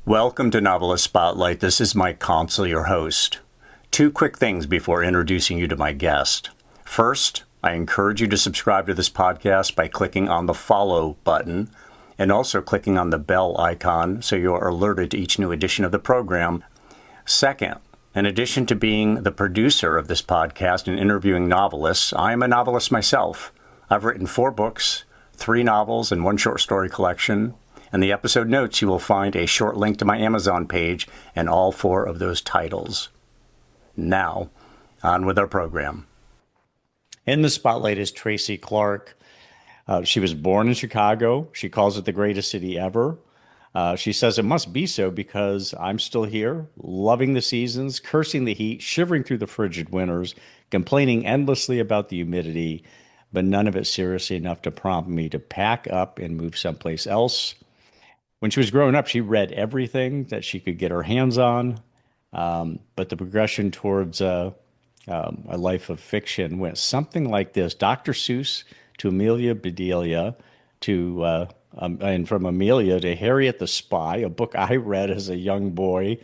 Welcome to Novelist Spotlight. This is Mike Consol, your host. Two quick things before introducing you to my guest. First, I encourage you to subscribe to this podcast by clicking on the follow button and also clicking on the bell icon so you're alerted to each new edition of the program. Second, in addition to being the producer of this podcast and interviewing novelists, I am a novelist myself. I've written 4 books, 3 novels, and 1 short story collection. In the episode notes, you will find a short link to my Amazon page and all 4 of those titles. Now, on with our program. In the spotlight is Tracy Clark. She was born in Chicago. She calls it the greatest city ever. She says it must be so because I'm still here, loving the seasons, cursing the heat, shivering through the frigid winters, complaining endlessly about the humidity, but none of it seriously enough to prompt me to pack up and move someplace else. When she was growing up, she read everything that she could get her hands on, but the progression towards a life of fiction went something like this. Dr. Seuss to Amelia Bedelia to and from Amelia to Harriet the Spy, a book I read as a young boy,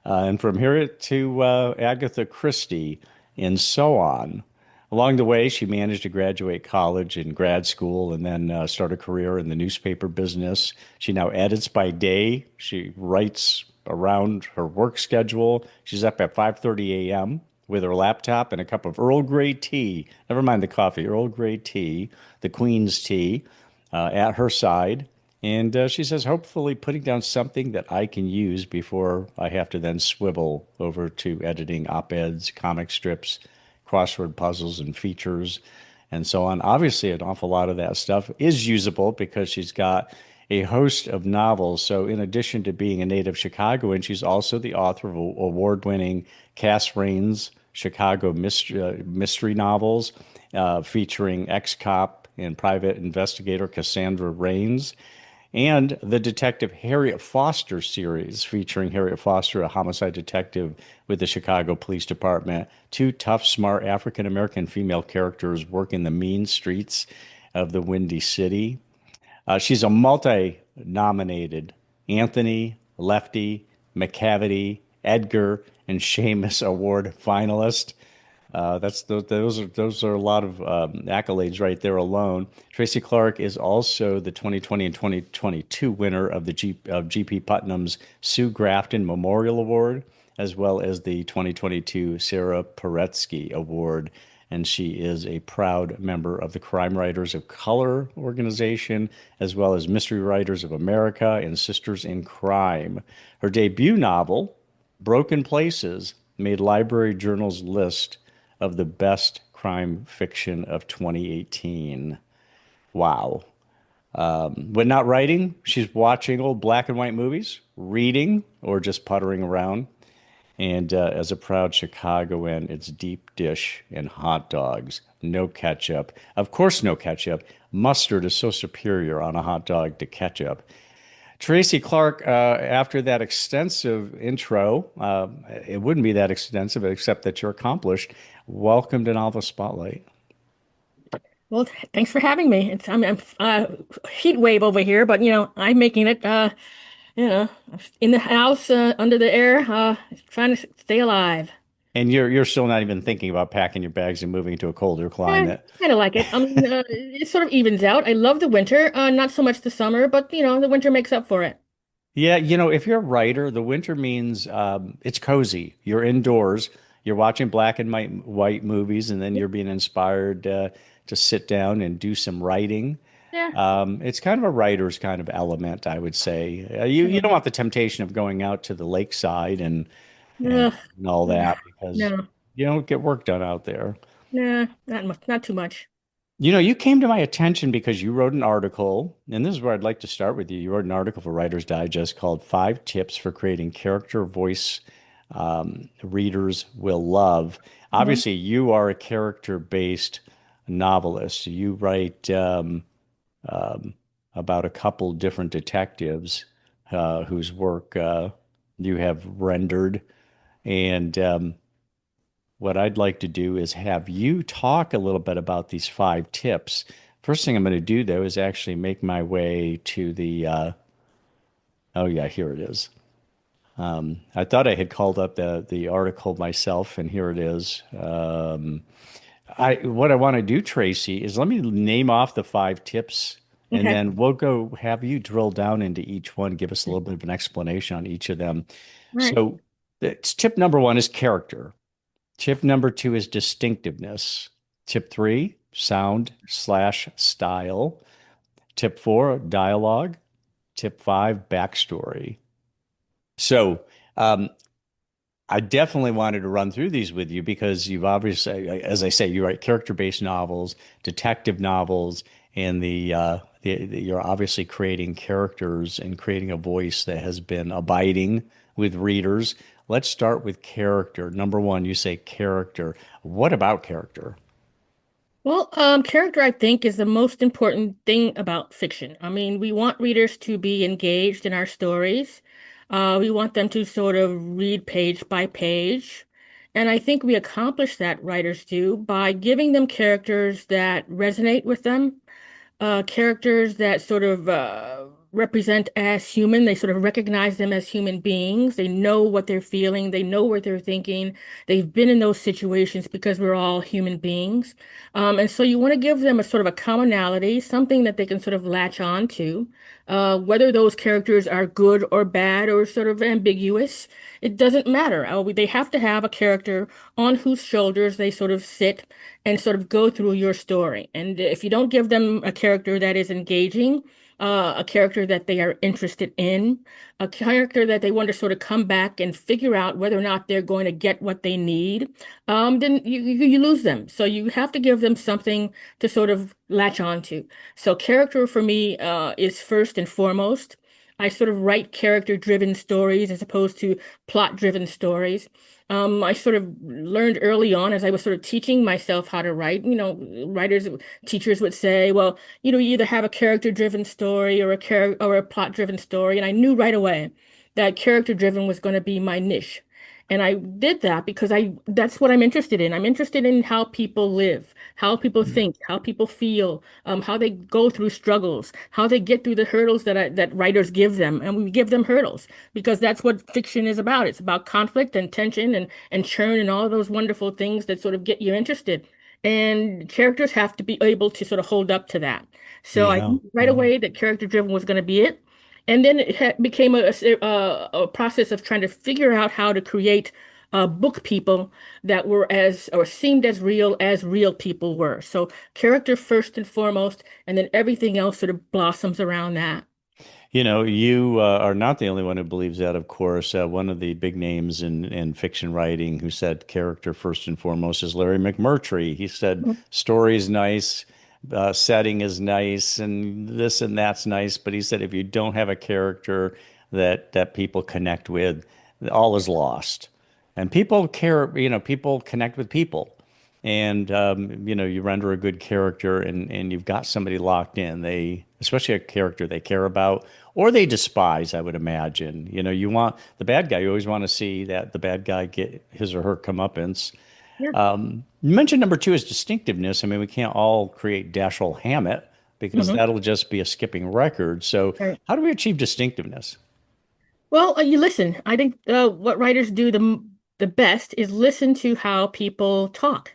and from Harriet to Agatha Christie, and so on. Along the way, she managed to graduate college and grad school and then start a career in the newspaper business. She now edits by day. She writes around her work schedule. She's up at 5:30 a.m. with her laptop and a cup of Earl Grey tea. Never mind the coffee, Earl Grey tea, the Queen's tea, at her side. And she says, hopefully putting down something that I can use before I have to then swivel over to editing op-eds, comic strips, crossword puzzles and features and so on. Obviously, an awful lot of that stuff is usable because she's got a host of novels. So in addition to being a native Chicagoan, she's also the author of award-winning Cass Raines Chicago mystery novels featuring ex-cop and private investigator Cassandra Raines, and the Detective Harriet Foster series featuring Harriet Foster, a homicide detective with the Chicago Police Department. 2 tough, smart African-American female characters work in the mean streets of the Windy City. She's a multi-nominated Anthony, Lefty, McCavity, Edgar, and Seamus Award finalist. Those are a lot of accolades right there alone. Tracy Clark is also the 2020 and 2022 winner of the G.P. Putnam's Sue Grafton Memorial Award, as well as the 2022 Sarah Paretsky Award. And she is a proud member of the Crime Writers of Color organization, as well as Mystery Writers of America and Sisters in Crime. Her debut novel, Broken Places, made Library Journal's list of the best crime fiction of 2018. Wow. When not writing, she's watching old black and white movies, reading, or just puttering around. And as a proud Chicagoan, it's deep dish and hot dogs. No ketchup. Of course, no ketchup. Mustard is so superior on a hot dog to ketchup. Tracy Clark, after that extensive intro, it wouldn't be that extensive except that you're accomplished. Welcome to Novelist Spotlight. Well, thanks for having me. I'm heat wave over here, but I'm making it. You know, in the house, under the air, trying to stay alive. And you're still not even thinking about packing your bags and moving to a colder climate. Kind of like it. I mean, it sort of evens out. I love the winter, not so much the summer, but the winter makes up for it. Yeah, if you're a writer, the winter means it's cozy. You're indoors, you're watching black and white movies, and then you're being inspired to sit down and do some writing. Yeah. It's kind of a writer's kind of element, I would say. You don't want the temptation of going out to the lakeside and, Ugh. and all that because No, you don't get work done out there. nah, not much, not too much. You came to my attention because you wrote an article, and this is where I'd like to start with you. You wrote an article for Writer's Digest called Five Tips for Creating Character Voice Readers Will Love. Mhm. Obviously, you are a character-based novelist. You write um, about a couple different detectives whose work you have rendered. And what I'd like to do is have you talk a little bit about these 5 tips. First thing I'm going to do, though, is actually make my way to the, oh, yeah, here it is. I thought I had called up the article myself, and here it is. I what I want to do, Tracy, is let me name off the five tips, and Okay. then we'll go have you drill down into each one, give us a little bit of an explanation on each of them. All right. So, tip number one is character. Tip number two is distinctiveness. Tip three, sound slash style. Tip four, dialogue. Tip five, backstory. So, um, I definitely wanted to run through these with you because you've obviously, as I say, you write character-based novels, detective novels, and you're obviously creating characters and creating a voice that has been abiding with readers. Let's start with character. Number one, you say character. What about character? Well, character, I think, is the most important thing about fiction. I mean, we want readers to be engaged in our stories. We want them to sort of read page by page. And I think we accomplish that, writers do, by giving them characters that resonate with them, characters that sort of represent as human. They sort of recognize them as human beings. They know what they're feeling. They know what they're thinking. They've been in those situations because we're all human beings. And so you want to give them a sort of a commonality, something that they can sort of latch on to. Whether those characters are good or bad or sort of ambiguous, it doesn't matter. They have to have a character on whose shoulders they sort of sit and sort of go through your story. And if you don't give them a character that is engaging, a character that they are interested in, a character that they want to sort of come back and figure out whether or not they're going to get what they need, then you lose them. So you have to give them something to sort of latch on to. So character for me is first and foremost. I sort of write character-driven stories as opposed to plot-driven stories. I sort of learned early on as I was sort of teaching myself how to write. Teachers would say, well, you either have a character-driven story or a plot-driven story. And I knew right away that character-driven was going to be my niche. And I did that because that's what I'm interested in. I'm interested in how people live, how people think, how people feel, how they go through struggles, how they get through the hurdles that writers give them. And we give them hurdles because that's what fiction is about. It's about conflict and tension and churn and all of those wonderful things that sort of get you interested. And characters have to be able to sort of hold up to that. So I Yeah, knew right yeah. away that character driven was going to be it. And then it became a process of trying to figure out how to create book people that were as or seemed as real people were. So character first and foremost, and then everything else sort of blossoms around that. You are not the only one who believes that, of course. One of the big names in fiction writing who said character first and foremost is Larry McMurtry. He said story is nice, setting is nice, and this and that's nice. But he said if you don't have a character that people connect with, all is lost. And people care, people connect with people. And you render a good character and you've got somebody locked in. Especially a character they care about or they despise, I would imagine. You want the bad guy, you always want to see that the bad guy get his or her comeuppance. Yeah. You mentioned number two is distinctiveness. I mean, we can't all create Dashiell Hammett because Hmm. that'll just be a skipping record. So, Right. how do we achieve distinctiveness? Well, you listen. I think what writers do the best is listen to how people talk.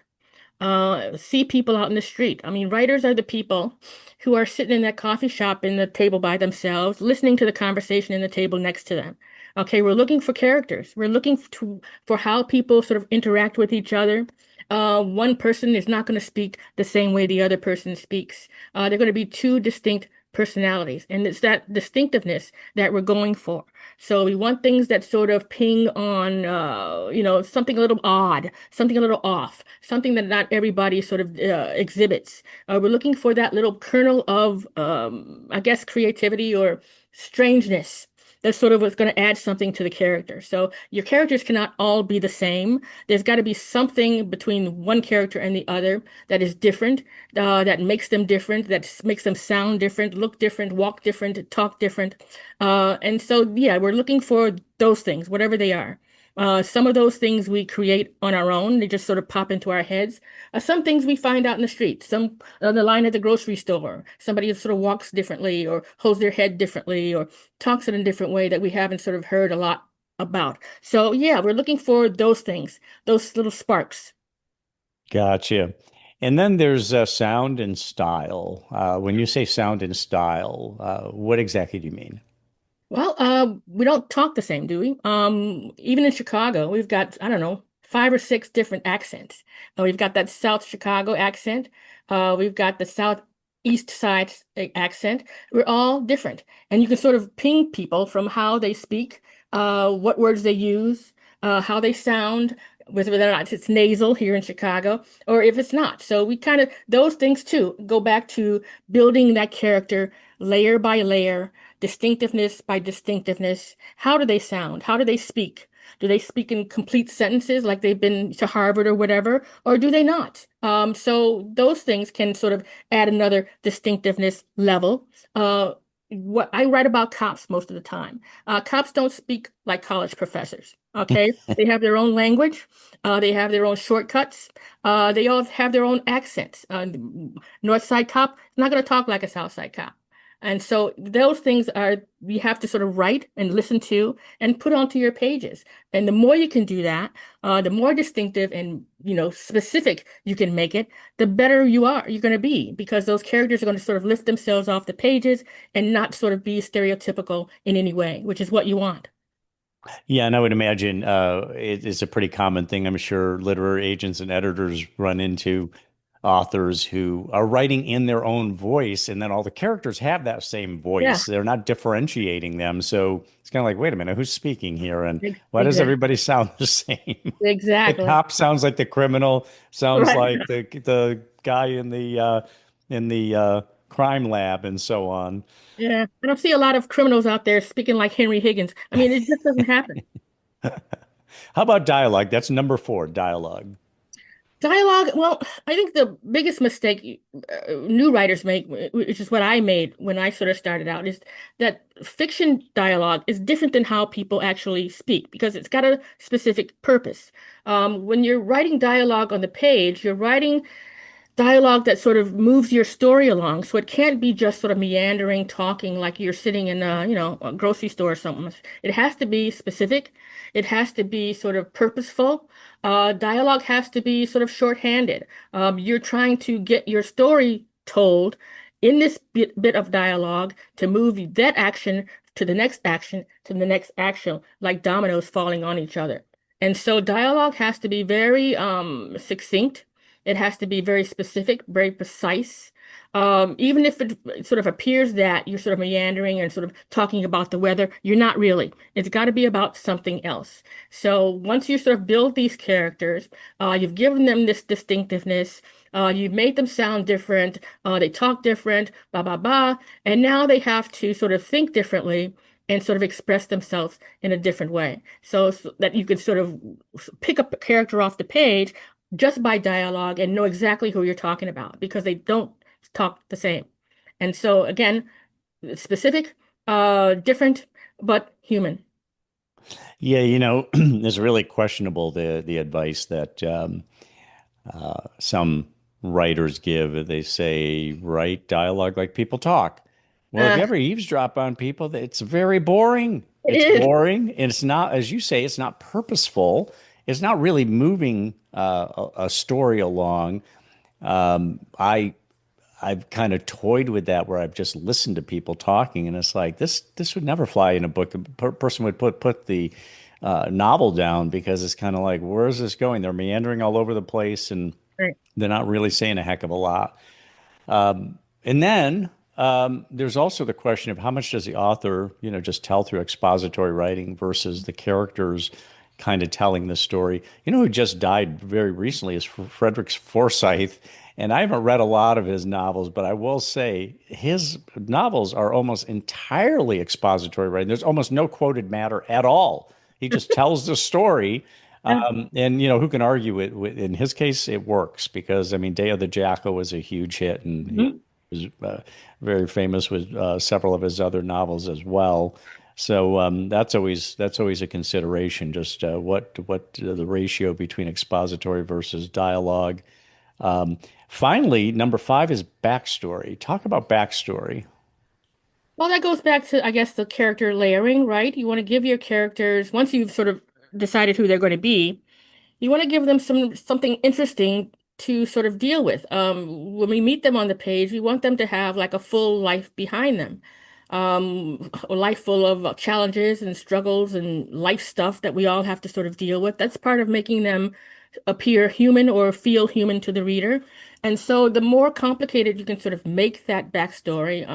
See people out in the street. I mean, writers are the people who are sitting in that coffee shop in the table by themselves, listening to the conversation in the table next to them. Okay, we're looking for characters. We're looking for how people sort of interact with each other. One person is not going to speak the same way the other person speaks. They're going to be two distinct personalities, and it's that distinctiveness that we're going for. So we want things that sort of ping on, something a little odd, something a little off, something that not everybody sort of exhibits. We're looking for that little kernel of, I guess, creativity or strangeness. That's sort of what's going to add something to the character. So your characters cannot all be the same. There's got to be something between one character and the other that is different, that makes them different, that makes them sound different, look different, walk different, talk different. And so, yeah, we're looking for those things, whatever they are. Some of those things we create on our own. They just sort of pop into our heads. Some things we find out in the street, some on the line at the grocery store. Somebody who sort of walks differently or holds their head differently or talks in a different way that we haven't sort of heard a lot about. So yeah, we're looking for those things, those little sparks. Gotcha. And then there's sound and style. When you say sound and style, what exactly do you mean? Well, we don't talk the same, do we? Even in Chicago, we've got, I don't know, five or six different accents. We've got that South Chicago accent. We've got the Southeast side accent. We're all different. And you can sort of ping people from how they speak, what words they use, how they sound, whether or not it's nasal here in Chicago, or if it's not. So we kind of, those things too, go back to building that character layer by layer, distinctiveness by distinctiveness. How do they sound? How do they speak? Do they speak in complete sentences like they've been to Harvard or whatever, or do they not? So those things can sort of add another distinctiveness level. What I write about cops most of the time. Cops don't speak like college professors. Okay, they have their own language. They have their own shortcuts. They all have their own accents. North Side cop is not going to talk like a South Side cop. And so those things are you have to sort of write and listen to and put onto your pages. And the more you can do that, the more distinctive and specific you can make it, the better you're going to be because those characters are going to sort of lift themselves off the pages and not sort of be stereotypical in any way, which is what you want. Yeah, and I would imagine it is a pretty common thing. I'm sure literary agents and editors run into authors who are writing in their own voice, and then all the characters have that same Yeah, voice. They're not differentiating them. So it's kind of like, wait a minute, who's speaking here? And why does exactly. everybody sound the same? The Exactly. cop sounds like the criminal, sounds Right. like the guy in the crime lab, and so on. Yeah. I don't see a lot of criminals out there speaking like Henry Higgins. I mean, it just doesn't happen. How about dialogue? That's number four, dialogue. Dialogue, well, I think the biggest mistake new writers make, which is what I made when I sort of started out, is that fiction dialogue is different than how people actually speak because it's got a specific purpose. When you're writing dialogue on the page, you're writing dialogue that sort of moves your story along. So it can't be just sort of meandering, talking like you're sitting in a grocery store or something. It has to be specific. It has to be sort of purposeful. Dialogue has to be sort of shorthanded. You're trying to get your story told in this bit of dialogue to move that action to the next action to the next action, like dominoes falling on each other. And so dialogue has to be very succinct. It has to be very specific, very precise. Even if it sort of appears that you're sort of meandering and sort of talking about the weather, you're not really. It's got to be about something else. So once you sort of build these characters, you've given them this distinctiveness, you've made them sound different, they talk different, blah, blah, blah. And now they have to sort of think differently and sort of express themselves in a different way. So that you can sort of pick up a character off the page just by dialogue and know exactly who you're talking about because they don't talk the same. And so again, specific, different, but human. Yeah, it's really questionable the advice that some writers give. They say write dialogue like people talk. Well, if you Uh, ever eavesdrop on people, it's very boring. it It's is. boring, and it's not, as you say, it's not purposeful. It's not really moving a story along. I I've kind of toyed with that where I've just listened to people talking, and it's like this would never fly in a book. A person would put the novel down because it's kind of like, where is this going? They're meandering all over the place, and Right. they're not really saying a heck of a lot. And then there's also the question of how much does the author, just tell through expository writing versus the characters kind of telling the story. Who just died very recently is Frederick Forsyth. And I haven't read a lot of his novels, but I will say his novels are almost entirely expository writing. There's almost no quoted matter at all. He just tells the story. Yeah. And who can argue it? In his case, it works because I mean, Day of the Jackal was a huge hit, and he Mhm. was very famous with several of his other novels as well. So that's always a consideration. Just what the ratio between expository versus dialogue. Um, Finally, number five is backstory. Talk about backstory. Well, that goes back to, I guess, the character layering, right? You want to give your characters, once you've sort of decided who they're going to be, you want to give them something interesting to sort of deal with. When we meet them on the page, we want them to have like a full life behind them. A life full of challenges and struggles and life stuff that we all have to sort of deal with. That's part of making them appear human or feel human to the reader. And so the more complicated you can sort of make that backstory,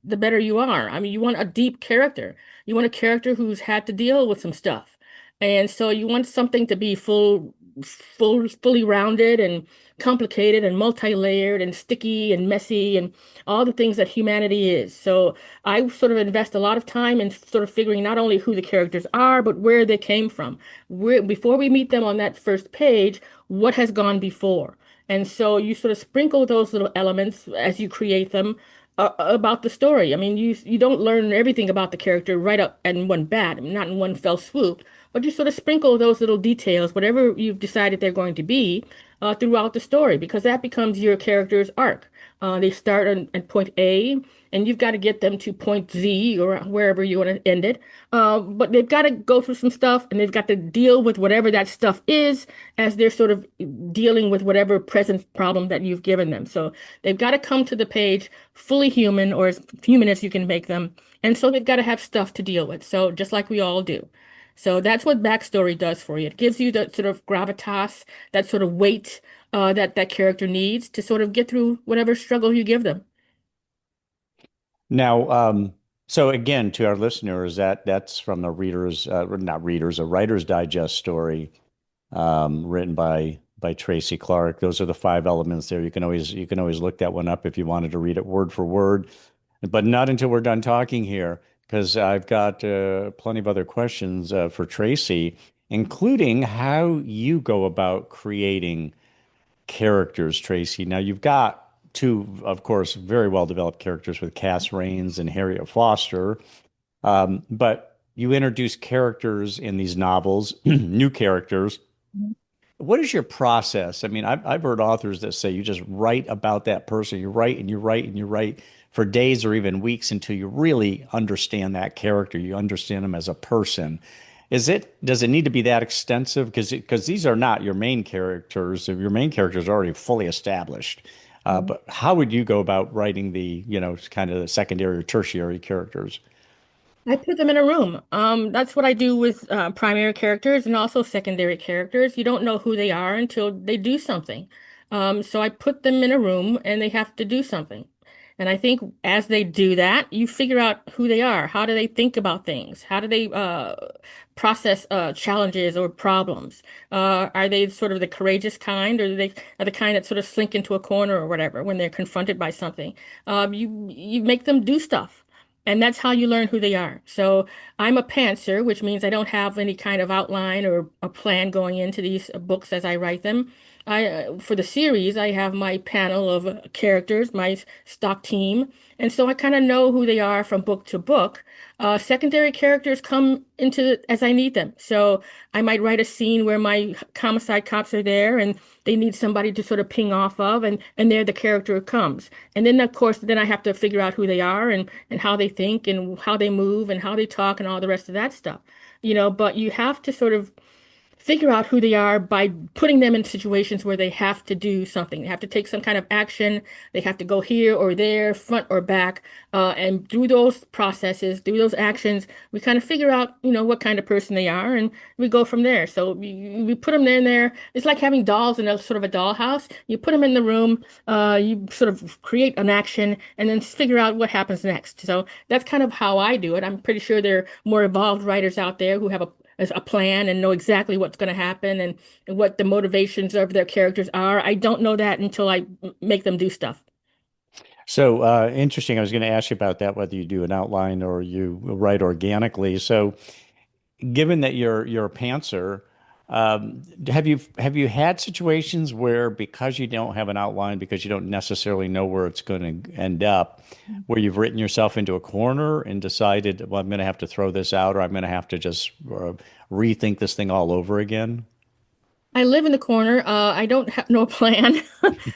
the better you are. I mean, you want a deep character. You want a character who's had to deal with some stuff. And so you want something to be fully rounded and complicated and multi-layered and sticky and messy and all the things that humanity is. So I sort of invest a lot of time in sort of figuring not only who the characters are, but where they came from. Before we meet them on that first page, what has gone before? And so you sort of sprinkle those little elements as you create them about the story. I mean, you don't learn everything about the character right up in one bat, not in one fell swoop, but you sort of sprinkle those little details, whatever you've decided they're going to be, throughout the story, because that becomes your character's arc. They start at point A, and you've got to get them to point Z or wherever you want to end it. But they've got to go through some stuff, and they've got to deal with whatever that stuff is as they're sort of dealing with whatever present problem that you've given them. So they've got to come to the page fully human, or as human as you can make them. And so they've got to have stuff to deal with. So just like we all do. So that's what backstory does for you. It gives you that sort of gravitas, that sort of weight that that character needs to sort of get through whatever struggle you give them. Now, so again, to our listeners, that's from the readers, not readers, a Writer's Digest story, written by Tracy Clark. Those are the five elements there. You can always look that one up if you wanted to read it word for word, but not until we're done talking here, because I've got plenty of other questions for Tracy, including how you go about creating characters, Tracy. Now you've got two, of course, very well developed characters with Cass Raines and Harriet Foster, but you introduce characters in these novels, new characters. What is your process? I mean, I've heard authors that say you just write about that person. You write and you write and you write for days or even weeks until you really understand that character. You understand them as a person. Does it need to be that extensive? Because these are not your main characters. Your main characters are already fully established. But how would you go about writing kind of the secondary or tertiary characters? I put them in a room. That's what I do with primary characters and also secondary characters. You don't know who they are until they do something. So I put them in a room and they have to do something. And I think as they do that, you figure out who they are. How do they think about things? How do they process challenges or problems? Are they sort of the courageous kind, or are the kind that sort of slink into a corner or whatever when they're confronted by something? You make them do stuff. And that's how you learn who they are. So I'm a pantser, which means I don't have any kind of outline or a plan going into these books as I write them. For the series, I have my panel of characters, my stock team, and so I kind of know who they are from book to book. Secondary characters come into as I need them. So I might write a scene where my homicide cops are there and they need somebody to sort of ping off of, and there the character comes. And then of course, then I have to figure out who they are and how they think and how they move and how they talk and all the rest of that stuff. But you have to sort of figure out who they are by putting them in situations where they have to do something. They have to take some kind of action. They have to go here or there, front or back. And through those processes, through those actions, we kind of figure out, what kind of person they are, and we go from there. So we put them in there. It's like having dolls in a sort of a dollhouse. You put them in the room, you sort of create an action, and then figure out what happens next. So that's kind of how I do it. I'm pretty sure there are more evolved writers out there who have a plan and know exactly what's going to happen and what the motivations of their characters are. I don't know that until I make them do stuff. So interesting. I was going to ask you about that, whether you do an outline or you write organically. So, given that you're a pantser, have you had situations where, because you don't have an outline, because you don't necessarily know where it's going to end up, where you've written yourself into a corner and decided, well, I'm going to have to throw this out, or I'm going to have to just rethink this thing all over again? I live in the corner. I don't have no plan.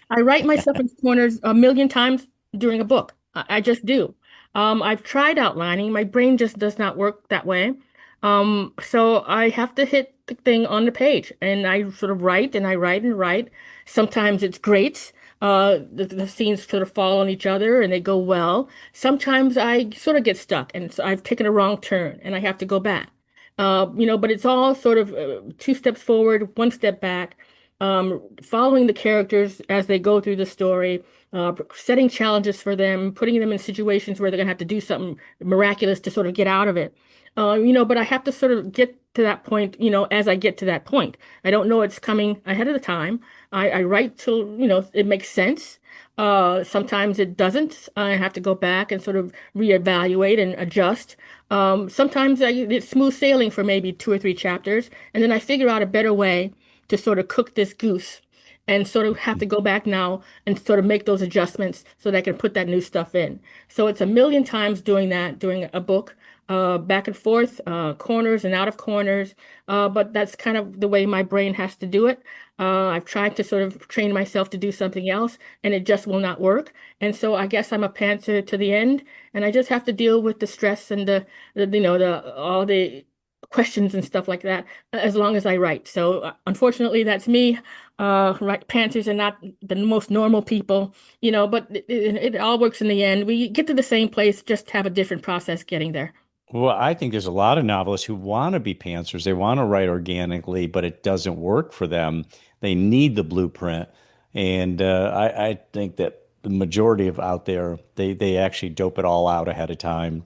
I write myself into corners a million times during a book. I just do. I've tried outlining. My brain just does not work that way. So I have to hit the thing on the page and I sort of write and I write and write. Sometimes it's great. The scenes sort of fall on each other and they go well. Sometimes I sort of get stuck and so I've taken a wrong turn and I have to go back. But it's all sort of two steps forward, one step back, following the characters as they go through the story, setting challenges for them, putting them in situations where they're going to have to do something miraculous to sort of get out of it. But I have to sort of get to that point, as I get to that point. I don't know it's coming ahead of the time. I write till, it makes sense. Sometimes it doesn't. I have to go back and sort of reevaluate and adjust. Sometimes it's smooth sailing for maybe two or three chapters, and then I figure out a better way to sort of cook this goose and sort of have to go back now and sort of make those adjustments so that I can put that new stuff in. So it's a million times doing that, doing a book, back and forth, corners and out of corners. But that's kind of the way my brain has to do it. I've tried to sort of train myself to do something else, and it just will not work. And so I guess I'm a pantser to the end, and I just have to deal with the stress and the all the questions and stuff like that as long as I write. So unfortunately, that's me. Right, panthers are not the most normal people, but it all works in the end. We get to the same place, just have a different process getting there. Well, I think there's a lot of novelists who want to be pantsers. They want to write organically, but it doesn't work for them. They need the blueprint. And I think that the majority of out there, they actually dope it all out ahead of time.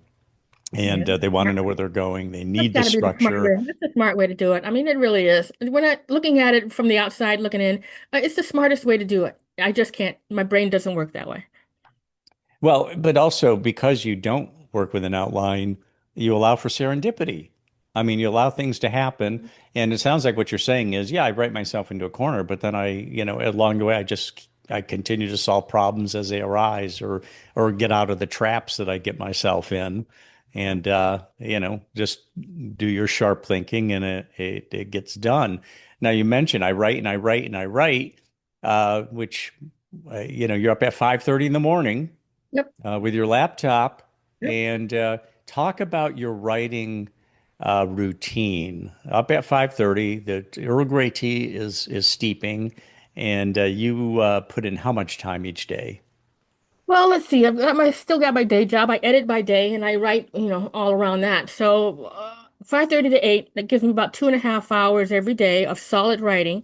Yeah, And they want to know where they're going. They that's need the got to be the smart structure. way. That's the smart way to do it. I mean, it really is. When I looking at it from the outside, looking in, it's the smartest way to do it. I just can't. My brain doesn't work that way. Well, but also because you don't work with an outline, you allow for serendipity. I mean, you allow things to happen. And it sounds like what you're saying is, yeah, I write myself into a corner, but then along the way, I continue to solve problems as they arise or get out of the traps that I get myself in. And, just do your sharp thinking and it gets done. Now, you mentioned I write and I write and I write, which, you're up at 5:30 in the morning Yep. with your laptop Yep. and talk about your writing routine. Up at 5:30, the Earl Grey tea is steeping, and you put in how much time each day? Well, let's see. Still got my day job. I edit by day and I write, all around that. So 5:30 to 8, that gives me about 2.5 hours every day of solid writing.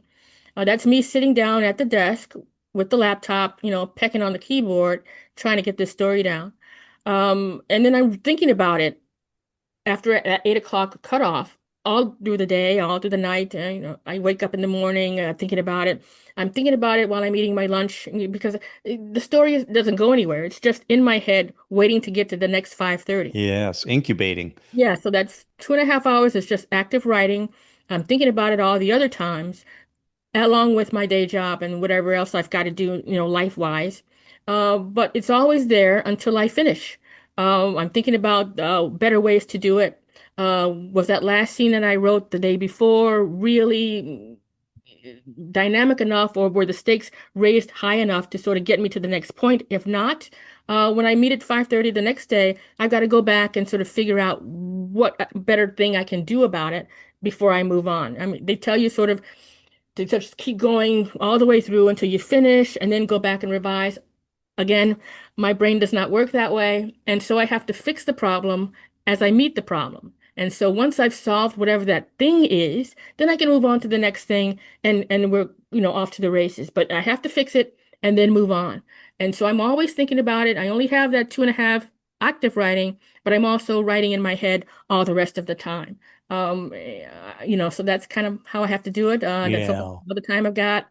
That's me sitting down at the desk with the laptop, pecking on the keyboard, trying to get this story down. And then I'm thinking about it after at 8 o'clock cutoff, all through the day, all through the night. I wake up in the morning thinking about it. I'm thinking about it while I'm eating my lunch because the story doesn't go anywhere. It's just in my head, waiting to get to the next 5:30. Yes, incubating. Yeah, so that's 2.5 hours. It's just active writing. I'm thinking about it all the other times along with my day job and whatever else I've got to do, life-wise. But it's always there until I finish. I'm thinking about better ways to do it. Was that last scene that I wrote the day before really dynamic enough, or were the stakes raised high enough to sort of get me to the next point? If not, when I meet at 5:30 the next day, I've got to go back and sort of figure out what better thing I can do about it before I move on. I mean, they tell you sort of to just keep going all the way through until you finish and then go back and revise. Again, my brain does not work that way. And so I have to fix the problem as I meet the problem. And so once I've solved whatever that thing is, then I can move on to the next thing and we're, off to the races. But I have to fix it and then move on. And so I'm always thinking about it. I only have that 2.5 active writing, but I'm also writing in my head all the rest of the time. So that's kind of how I have to do it. That's Yeah. all the time I've got.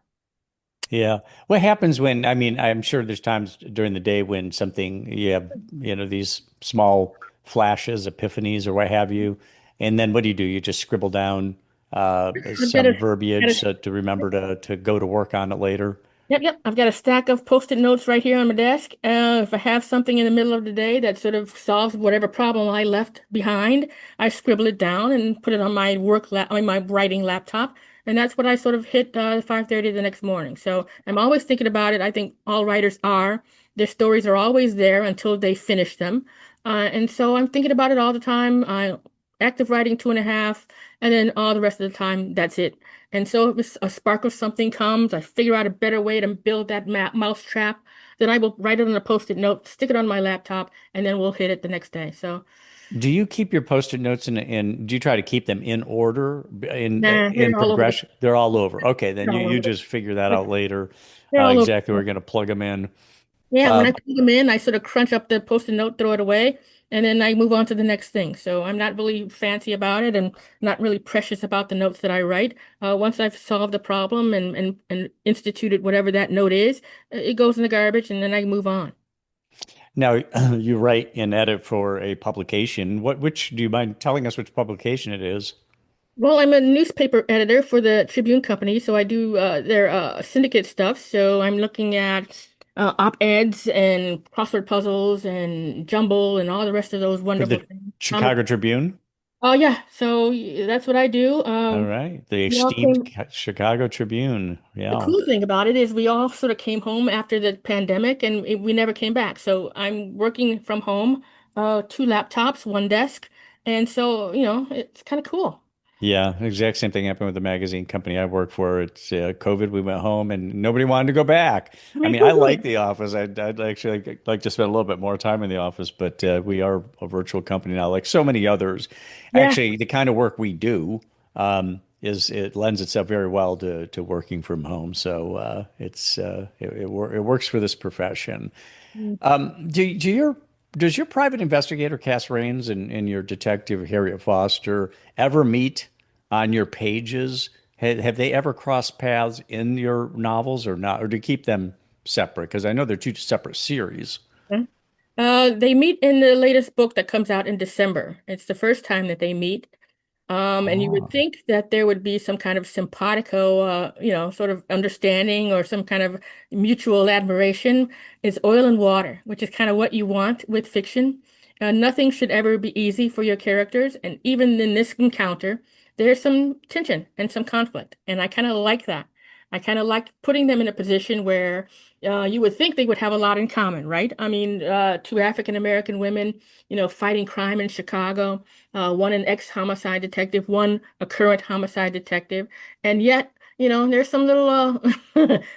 Yeah. What happens when, I mean, I'm sure there's times during the day when something, you have, these small flashes, epiphanies, or what have you. And then what do? You just scribble down I've got some a, got verbiage a to remember to go to work on it later. Yep. I've got a stack of post-it notes right here on my desk. If I have something in the middle of the day that sort of solves whatever problem I left behind, I scribble it down and put it on my on my writing laptop. And that's what I sort of hit 5:30 the next morning. So I'm always thinking about it. I think all writers are. Their stories are always there until they finish them. And so I'm thinking about it all the time. I active writing 2.5, and then all the rest of the time, that's it. And so if a spark of something comes, I figure out a better way to build that mouse trap, then I will write it on a post-it note, stick it on my laptop, and then we'll hit it the next day. So, Do you keep your post-it notes do you try to keep them in order nah, in they're all over progression? They're all over. Okay, then they're all you over just figure that out later, they're all over. exactly where you're going to plug them in. Yeah, when Uh, I put them in, I sort of crunch up the post-it note, throw it away, and then I move on to the next thing. So I'm not really fancy about it and not really precious about the notes that I write. Once I've solved the problem and instituted whatever that note is, it goes in the garbage and then I move on. Now you write and edit for a publication. Which do you mind telling us which publication it is? Well, I'm a newspaper editor for the Tribune Company, so I do their syndicate stuff. So I'm looking at op-eds and crossword puzzles and jumble and all the rest of those For wonderful the things. Chicago Tribune? Oh yeah, so that's what I do. All right. The We all esteemed came. Chicago Tribune. The Yeah. cool thing about it is we all sort of came home after the pandemic, and we never came back. So I'm working from home, two laptops, one desk, and so it's kind of cool. Yeah, exact same thing happened with the magazine company I work for. It's COVID. We went home and nobody wanted to go back. I mean, I like the office. I'd actually like to spend a little bit more time in the office, but we are a virtual company now, like so many others. Yeah. Actually, the kind of work we do is it lends itself very well to working from home. So it works for this profession. Mm. Do does your private investigator, Cass Raines, and your detective, Harriet Foster, ever meet on your pages? Have they ever crossed paths in your novels or not? Or do you keep them separate? Because I know they're two separate series. Yeah. They meet in the latest book that comes out in December. It's the first time that they meet. And you would Oh, think that there would be some kind of simpatico, sort of understanding or some kind of mutual admiration. It's oil and water, which is kind of what you want with fiction. Nothing should ever be easy for your characters. And even in this encounter, there's some tension and some conflict. And I kind of like that. I kind of like putting them in a position where you would think they would have a lot in common, right? I mean, two African American women, fighting crime in Chicago, one an ex-homicide detective, one a current homicide detective, and yet, there's some little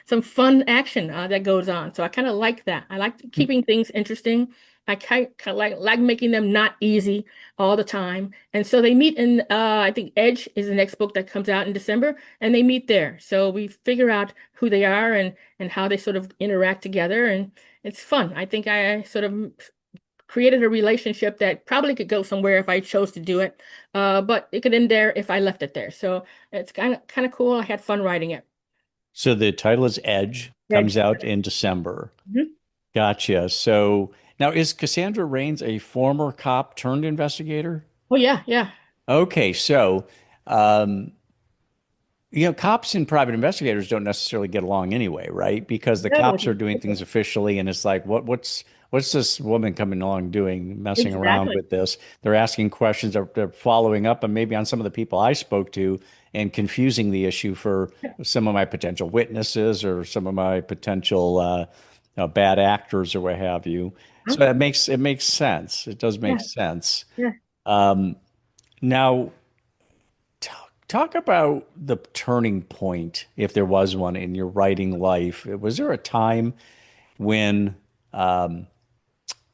some fun action that goes on. So I kind of like that. I like keeping things interesting. I kind of like making them not easy all the time. And so they meet in I think Edge is the next book that comes out in December, and they meet there. So we figure out who they are and how they sort of interact together, and it's fun. I think I sort of created a relationship that probably could go somewhere if I chose to do it, but it could end there if I left it there. So it's kind of cool. I had fun writing it. so the title is Edge, comes Edge. out in December. Mhm. Gotcha. So now is Cassandra Raines a former cop turned investigator? Oh yeah, yeah. Okay, so um, cops and private investigators don't necessarily get along anyway, right? Because the No, cops are doing things officially, and it's like, what's this woman coming along doing, messing around exactly. with this? They're asking questions, they're following up, and maybe on some of the people I spoke to, and confusing the issue for some of my potential witnesses or some of my potential bad actors or what have you. Huh? So it makes sense. It does make Yeah, sense. yeah. Um, now. Talk about the turning point, if there was one in your writing life. Was there a time when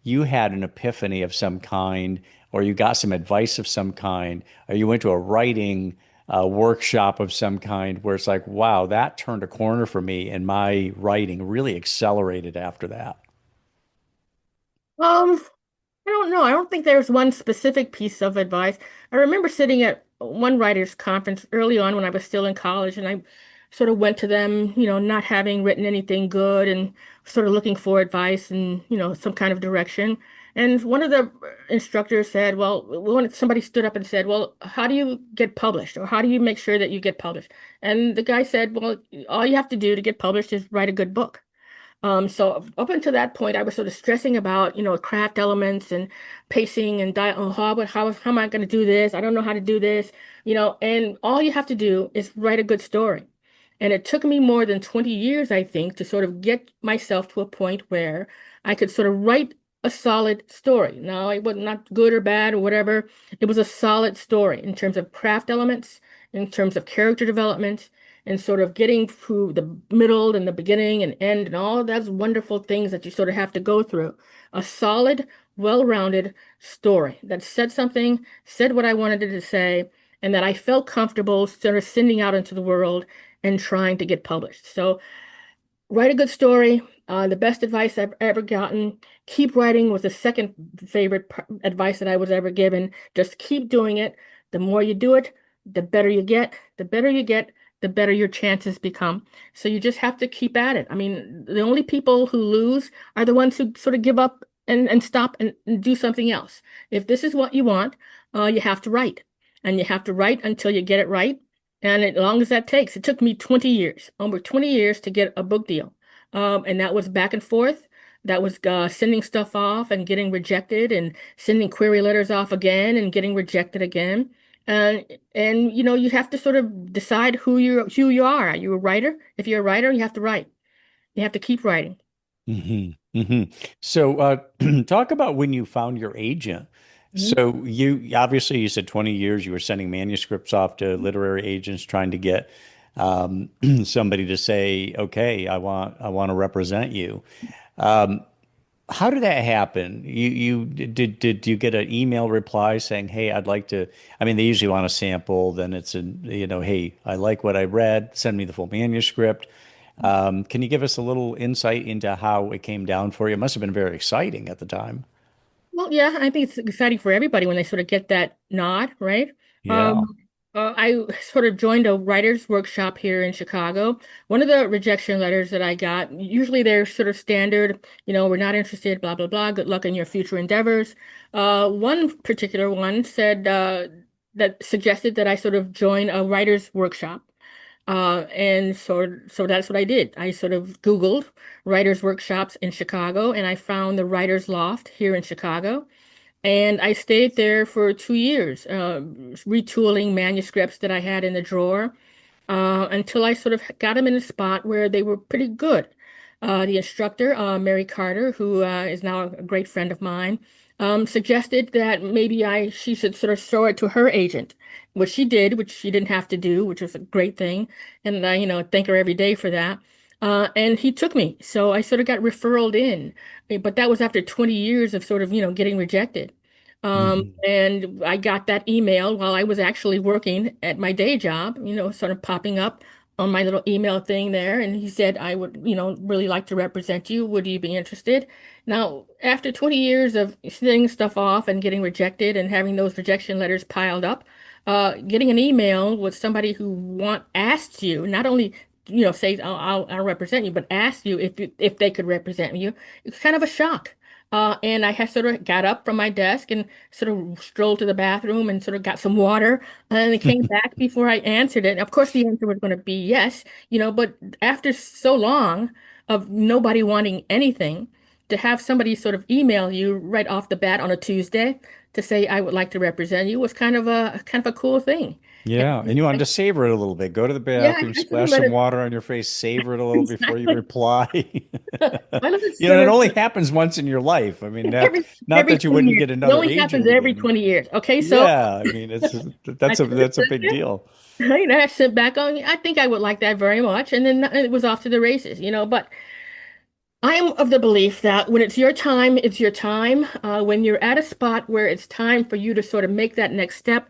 you had an epiphany of some kind, or you got some advice of some kind, or you went to a writing workshop of some kind where it's like, wow, that turned a corner for me and my writing really accelerated after that? Um, I don't know. I don't think there's one specific piece of advice. I remember sitting at one writers' conference early on when I was still in college, and I sort of went to them, not having written anything good and sort of looking for advice and, some kind of direction. And one of the instructors said, well, when somebody stood up and said, well, how do you get published? Or how do you make sure that you get published? And the guy said, well, all you have to do to get published is write a good book. So up until that point, I was sort of stressing about, craft elements and pacing and oh, how am I going to do this? I don't know how to do this, and all you have to do is write a good story. And it took me more than 20 years, I think, to sort of get myself to a point where I could sort of write a solid story. Now, it was not good or bad or whatever. It was a solid story in terms of craft elements, in terms of character development, and sort of getting through the middle and the beginning and end and all of those wonderful things that you sort of have to go through. A solid, well-rounded story that said something, said what I wanted it to say, and that I felt comfortable sort of sending out into the world and trying to get published. So write a good story. The best advice I've ever gotten. Keep writing was the second favorite advice that I was ever given. Just keep doing it. The more you do it, the better you get. The better you get, the better your chances become. So you just have to keep at it. I mean, the only people who lose are the ones who sort of give up and stop and do something else. If this is what you want, you have to write. And you have to write until you get it right. And as long as that takes, it took me 20 years, over 20 years to get a book deal. And that was back and forth. That was sending stuff off and getting rejected and sending query letters off again and getting rejected again. And you know, you have to sort of decide who you are. Are you a writer? If you're a writer, you have to write. You have to keep writing. So, talk about when you found your agent. Mhm. So you obviously you said 20 years you were sending manuscripts off to literary agents trying to get somebody to say, okay, I want to represent you. Um, how did that happen? Did you get an email reply saying, "Hey, I'd like to." I mean, they usually want a sample. Then it's "Hey, I like what I read. Send me the full manuscript." Can you give us a little insight into how it came down for you? It must have been very exciting at the time. Well, yeah, I think it's exciting for everybody when they sort of get that nod, right? Yeah. Um, I sort of joined a writer's workshop here in Chicago. One of the rejection letters that I got, usually they're sort of standard, we're not interested, blah, blah, blah, good luck in your future endeavors. One particular one said that suggested that I sort of join a writer's workshop. And so that's what I did. I sort of Googled writers' workshops in Chicago, and I found the Writers Loft here in Chicago. And I stayed there for 2 years, retooling manuscripts that I had in the drawer, until I sort of got them in a spot where they were pretty good. The instructor, Mary Carter, who is now a great friend of mine, suggested that maybe she should sort of show it to her agent, which she did, which she didn't have to do, which was a great thing. And I, thank her every day for that. And he took me. So I sort of got referred in, but that was after 20 years of sort of, getting rejected. Mhm. And I got that email while I was actually working at my day job, sort of popping up on my little email thing there. And he said, I would, really like to represent you. Would you be interested? Now, after 20 years of sending stuff off and getting rejected and having those rejection letters piled up, getting an email with somebody who asked you, not only, say, I'll represent you, but asked you if they could represent you, it's kind of a shock. And I had sort of got up from my desk and sort of strolled to the bathroom and sort of got some water and it came back before I answered it. Of course, the answer was going to be yes, but after so long of nobody wanting anything, to have somebody sort of email you right off the bat on a Tuesday to say I would like to represent you was kind of a cool thing. And Yeah, and you wanted to savor it a little bit. Go to the yeah, bathroom, I sort of splash let some it water on your face, savor it a little before you exactly. reply. I let it You know, it simmer only happens once in your life. I mean, every not every that you 20 wouldn't years. get It another only agent happens every again. 20 years. Okay, so Yeah, I mean, it's I took that's a it, big deal. I sit back on, I think I would like that very much. And then it was off to the races, but I am of the belief that when it's your time, it's your time. When you're at a spot where it's time for you to sort of make that next step,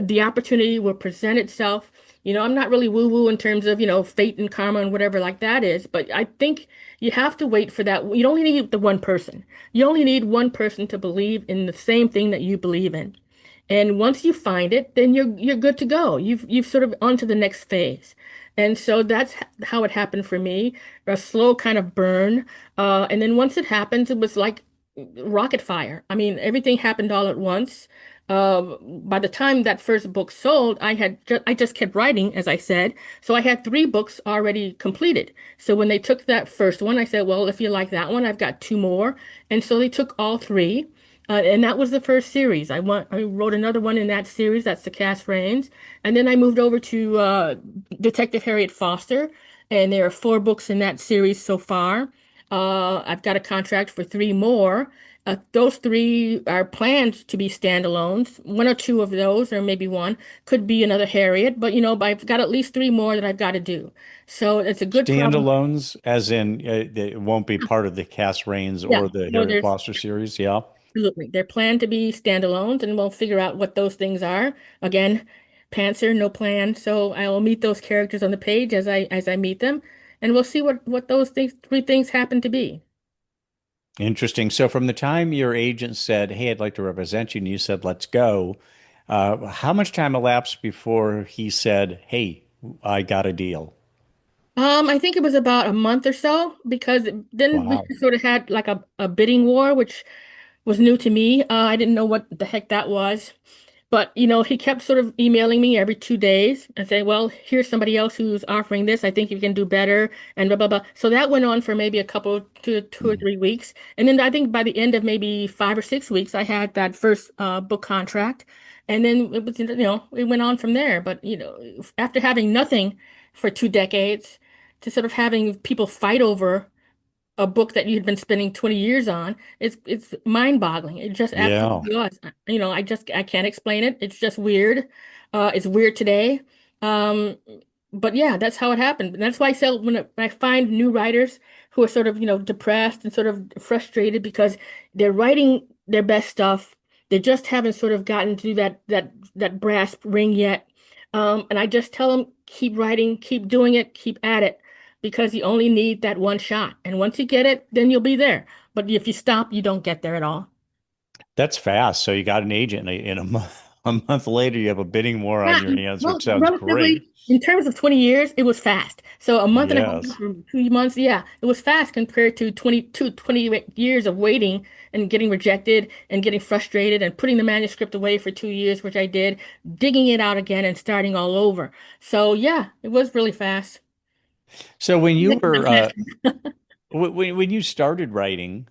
the opportunity will present itself. I'm not really woo-woo in terms of, fate and karma and whatever like that is, but I think you have to wait for that. You only need the one person. You only need one person to believe in the same thing that you believe in. And once you find it, then you're good to go. You've sort of on to the next phase. And so that's how it happened for me, a slow kind of burn. And then once it happens, it was like rocket fire. I mean, everything happened all at once. By the time that first book sold, I just kept writing, as I said. So I had 3 books already completed. So when they took that first one, I said, well, if you like that one, I've got 2 more. And so they took all 3. And that was the first series. I wrote another one in that series. That's the Cassandra Raines. And then I moved over to Detective Harriet Foster. And there are 4 books in that series so far. I've got a contract for three more. Those three are planned to be standalones. One or two of those, or maybe one, could be another Harriet. But but I've got at least three more that I've got to do. So it's a good problem. Standalones, as in it won't be part of the Cass Raines Yeah. or the No, Harriet there's Foster series. Yeah. absolutely. They're planned to be standalones, and we'll figure out what those things are. Again, pantser, no plan. So I will meet those characters on the page as I meet them, and we'll see what those three things happen to be. Interesting. So from the time your agent said, "Hey, I'd like to represent you," and you said, "Let's go," how much time elapsed before he said, "Hey, I got a deal"? I think it was about a month or so because then we Wow. sort of had like a bidding war, which was new to me. I didn't know what the heck that was. But, he kept sort of emailing me every 2 days and saying, well, here's somebody else who's offering this. I think you can do better and blah, blah, blah. So that went on for maybe a couple, two or Mhm. 3 weeks. And then I think by the end of maybe 5 or 6 weeks, I had that first book contract. And then it was, it went on from there. But, after having nothing for 2 decades to sort of having people fight over a book that you'd been spending 20 years on, it's mind-boggling. It just Yeah. absolutely was. I can't explain it. It's just weird. It's weird today. Um, but yeah, that's how it happened. And that's why I say when I find new writers who are sort of, depressed and sort of frustrated because they're writing their best stuff, they just haven't sort of gotten to that brass ring yet. And I just tell them, keep writing, keep doing it, keep at it because you only need that one shot. And once you get it, then you'll be there. But if you stop, you don't get there at all. That's fast. So you got an agent in a month. A month later, you have a bidding war on Yeah, your hands, well, which sounds great. relatively, in terms of 20 years, it was fast. So a month and a half Yes. or 2 months, yeah, it was fast compared to 20 years of waiting and getting rejected and getting frustrated and putting the manuscript away for 2 years, which I did, digging it out again and starting all over. So yeah, it was really fast. So when you were Fast. when you started writing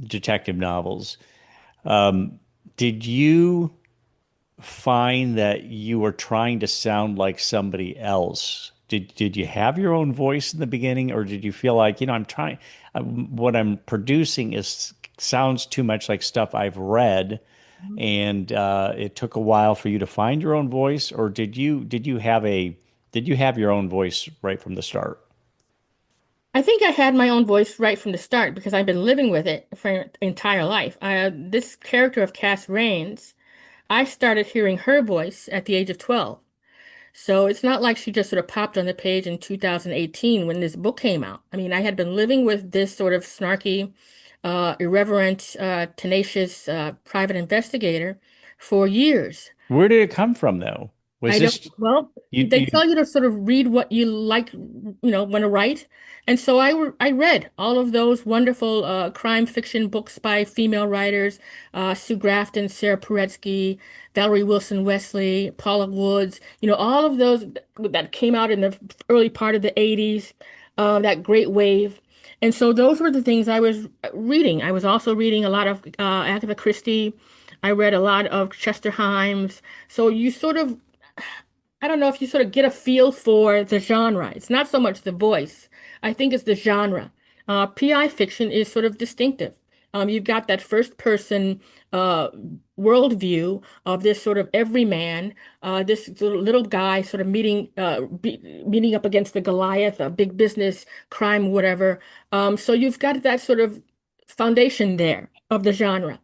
detective novels, um, did you find that you were trying to sound like somebody else? Did you have your own voice in the beginning, or did you feel like, I'm trying, what I'm producing is sounds too much like stuff I've read, and it took a while for you to find your own voice, or did you have your own voice right from the start? I think I had my own voice right from the start because I've been living with it for an entire life. This character of Cass Raines, I started hearing her voice at the age of 12. So it's not like she just sort of popped on the page in 2018 when this book came out. I mean, I had been living with this sort of snarky, irreverent, tenacious private investigator for years. Where did it come from, though? Was I don't, this well, they you? tell you to sort of read what you like, want to write. And so I read all of those wonderful crime fiction books by female writers, Sue Grafton, Sarah Paretsky, Valerie Wilson Wesley, Paula Woods, all of those that came out in the early part of the 80s, that great wave. And so those were the things I was reading. I was also reading a lot of Agatha Christie. I read a lot of Chester Himes. So you sort of I don't know if you sort of get a feel for the genre. It's not so much the voice. I think it's the genre. PI fiction is sort of distinctive. You've got that first person uh, worldview of this sort of everyman, this little guy sort of meeting up against the Goliath, a big business crime, whatever. So you've got that sort of foundation there of the genre.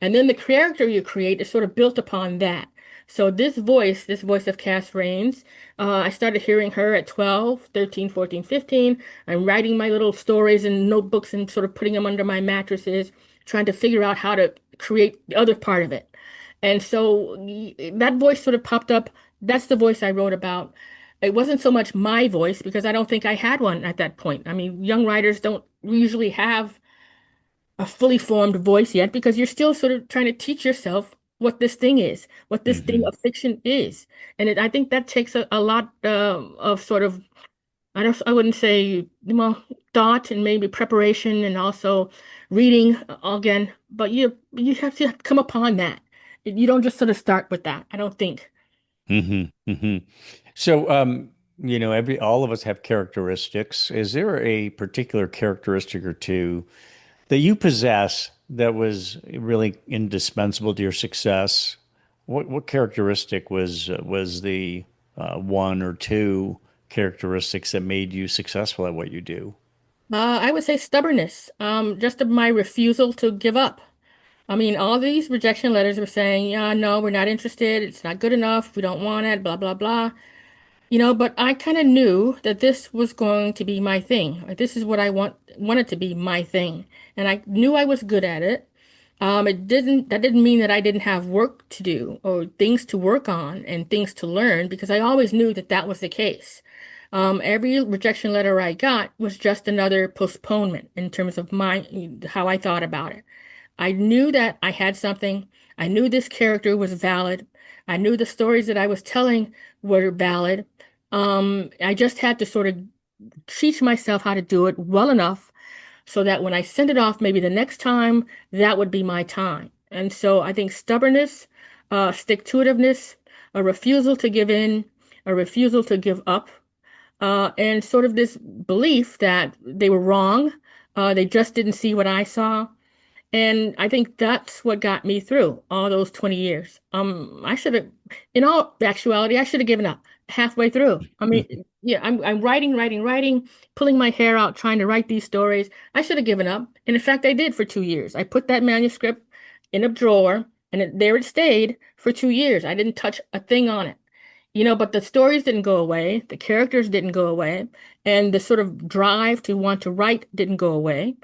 And then the character you create is sort of built upon that. So this voice of Cass Raines, I started hearing her at 12, 13, 14, 15. I'm writing my little stories in notebooks and sort of putting them under my mattresses, trying to figure out how to create the other part of it. And so that voice sort of popped up. That's the voice I wrote about. It wasn't so much my voice because I don't think I had one at that point. I mean, young writers don't usually have a fully formed voice yet because you're still sort of trying to teach yourself what this thing is, what this thing Mhm. of fiction is. And I think that takes a lot of sort of, I wouldn't say, thought and maybe preparation and also reading again, but you have to come upon that. You don't just sort of start with that, I don't think. Hmm. Hmm. So, all of us have characteristics. Is there a particular characteristic or two that you possess that was really indispensable to your success? What characteristic was the one or two characteristics that made you successful at what you do? I would say stubbornness, just my refusal to give up. I mean, all these rejection letters were saying, yeah, no, we're not interested. It's not good enough. We don't want it, blah, blah, blah. But I kind of knew that this was going to be my thing. Like, this is what I wanted to be my thing. And I knew I was good at it. That didn't mean that I didn't have work to do or things to work on and things to learn because I always knew that that was the case. Every rejection letter I got was just another postponement in terms of how I thought about it. I knew that I had something. I knew this character was valid. I knew the stories that I was telling were valid. I just had to sort of teach myself how to do it well enough so that when I send it off, maybe the next time, that would be my time. And so I think stubbornness, stick-to-itiveness, a refusal to give in, a refusal to give up, and sort of this belief that they were wrong. They just didn't see what I saw. And I think that's what got me through all those 20 years. I should have, in all actuality, I should have given up halfway through. I mean, yeah, I'm writing, pulling my hair out, trying to write these stories. I should have given up. And in fact, I did for 2 years. I put that manuscript in a drawer, and there it stayed for 2 years. I didn't touch a thing on it. But the stories didn't go away, the characters didn't go away, and the sort of drive to want to write didn't go away.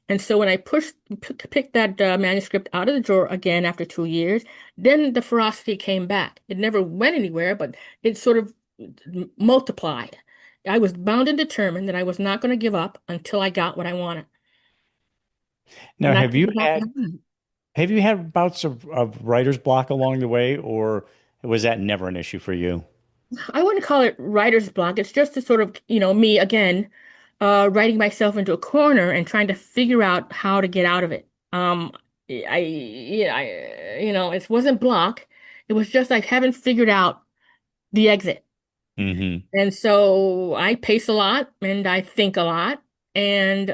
And so when I picked that manuscript out of the drawer again after 2 years, then the ferocity came back. It never went anywhere, but it sort of multiplied. I was bound and determined that I was not going to give up until I got what I wanted. Now, And I have think you about had have you had bouts of writer's block along the way, or was that never an issue for you? I wouldn't call it writer's block. It's just a sort of, me again, writing myself into a corner and trying to figure out how to get out of it. It wasn't block. It was just I haven't figured out the exit. Hmm. And so I pace a lot and I think a lot. And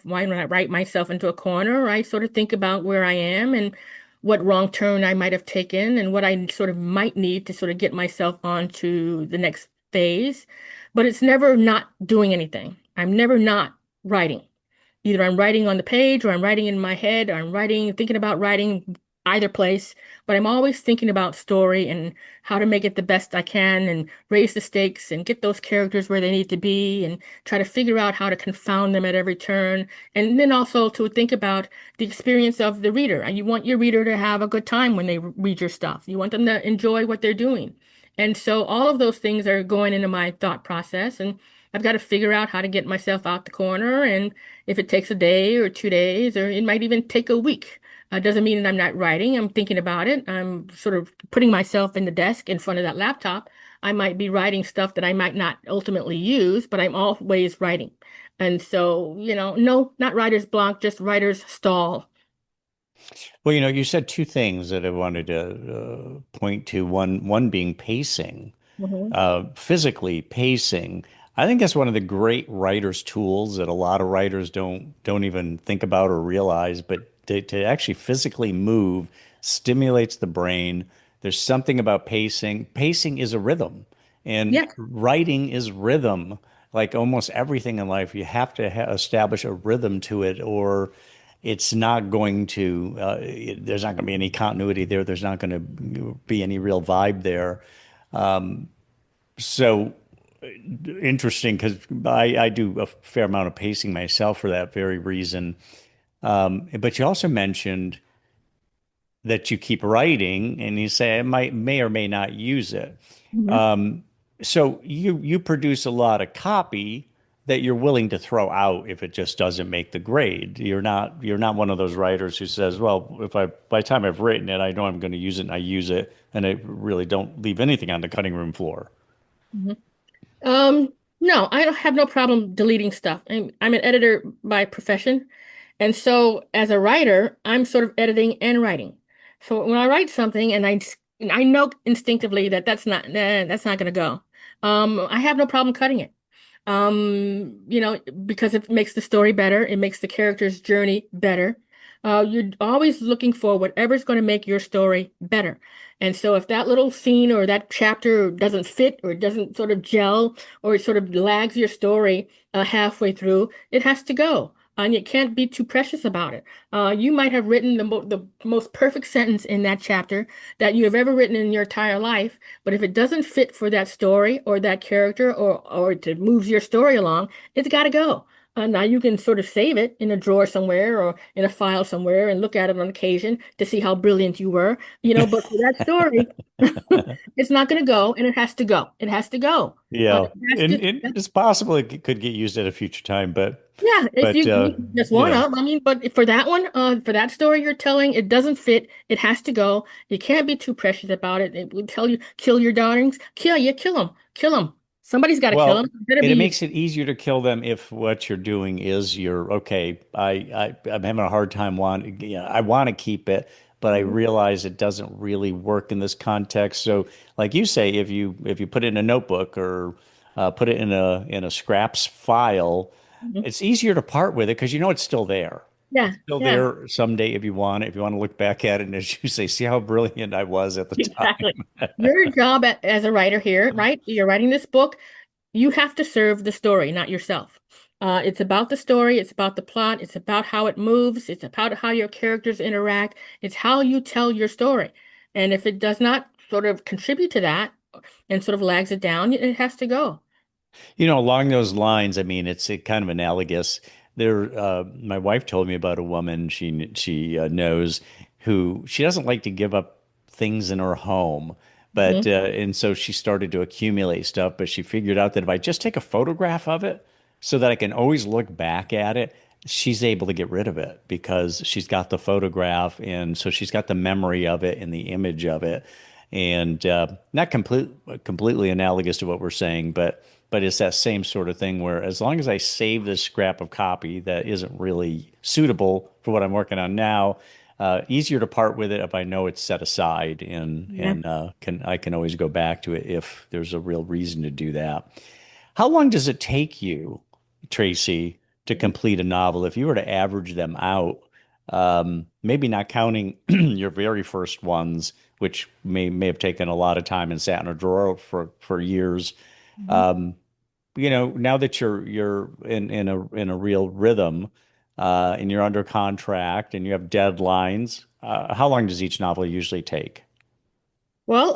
when I write myself into a corner, I sort of think about where I am and what wrong turn I might have taken and what I sort of might need to sort of get myself onto the next phase. But it's never not doing anything. I'm never not writing. Either I'm writing on the page or I'm writing in my head or I'm thinking about writing either place. But I'm always thinking about story and how to make it the best I can and raise the stakes and get those characters where they need to be and try to figure out how to confound them at every turn. And then also to think about the experience of the reader. And you want your reader to have a good time when they read your stuff. You want them to enjoy what they're doing. And so all of those things are going into my thought process. And I've got to figure out how to get myself out the corner. And if it takes a day or 2 days, or it might even take a week. Doesn't mean that I'm not writing. I'm thinking about it. I'm sort of putting myself in the desk in front of that laptop. I might be writing stuff that I might not ultimately use, but I'm always writing. And so, no, not writer's block, just writer's stall. Well, you said two things that I wanted to point to. One being pacing, Mhm. physically pacing. I think that's one of the great writers' tools that a lot of writers don't even think about or realize. But to actually physically move stimulates the brain. There's something about pacing. Pacing is a rhythm, and Yeah. writing is rhythm. Like almost everything in life, you have to establish a rhythm to it, or it's not going to, there's not going to be any continuity there. There's not going to be any real vibe there. So interesting because I do a fair amount of pacing myself for that very reason. But you also mentioned that you keep writing and you say I may or may not use it. Mhm. Um, so you produce a lot of copy that you're willing to throw out if it just doesn't make the grade. You're not one of those writers who says, well, if I by the time I've written it, I know I'm going to use it and I use it and I really don't leave anything on the cutting room floor. Mhm. Um, no, I don't have no problem deleting stuff. I'm an editor by profession. And so as a writer, I'm sort of editing and writing. So when I write something and I know instinctively that that's not going to go. I have no problem cutting it. Because it makes the story better, it makes the character's journey better. You're always looking for whatever's going to make your story better. And so if that little scene or that chapter doesn't fit or it doesn't sort of gel or it sort of lags your story halfway through, it has to go. And you can't be too precious about it. You might have written the most perfect sentence in that chapter that you have ever written in your entire life, but if it doesn't fit for that story or that character or it moves your story along, it's got to go. Now you can sort of save it in a drawer somewhere or in a file somewhere and look at it on occasion to see how brilliant you were, but for that story, it's not going to go and it has to go. It has to go. Yeah, That's and just, it's possible it could get used at a future time, yeah, if but you just one yeah. up, I mean, but for that one, for that story you're telling, it doesn't fit. It has to go. You can't be too precious about it. It would tell you, kill your darlings. Kill them. Kill them. Somebody's got to kill them. Well, It better and be it you. makes it easier to kill them if what you're doing is you're okay. I'm having a hard time I want to keep it, but I Mhm, realize it doesn't really work in this context. So, like you say, if you put it in a notebook or put it in a scraps file, mhm. it's easier to part with it because you know it's still there. Yeah, It's still yeah, there someday if you want it. If you want to look back at it and as you say, see how brilliant I was at the exactly. time. Your job as a writer here, right? You're writing this book. You have to serve the story, not yourself. It's about the story, it's about the plot, it's about how it moves, it's about how your characters interact, it's how you tell your story. And if it does not sort of contribute to that and sort of lags it down, it has to go. Along those lines, I mean, it's kind of analogous. My wife told me about a woman she knows who she doesn't like to give up things in her home, but Hmm. and so she started to accumulate stuff. But she figured out that if I just take a photograph of it, so that I can always look back at it, she's able to get rid of it because she's got the photograph, and so she's got the memory of it and the image of it, and not completely analogous to what we're saying, but it's that same sort of thing where as long as I save this scrap of copy that isn't really suitable for what I'm working on now, easier to part with it if I know it's set aside Yeah. and I can always go back to it if there's a real reason to do that. How long does it take you, Tracy, to complete a novel? If you were to average them out, maybe not counting your very first ones, which may have taken a lot of time and sat in a drawer for years. Mhm. Um, now that you're in a real rhythm, and you're under contract and you have deadlines, how long does each novel usually take? Well,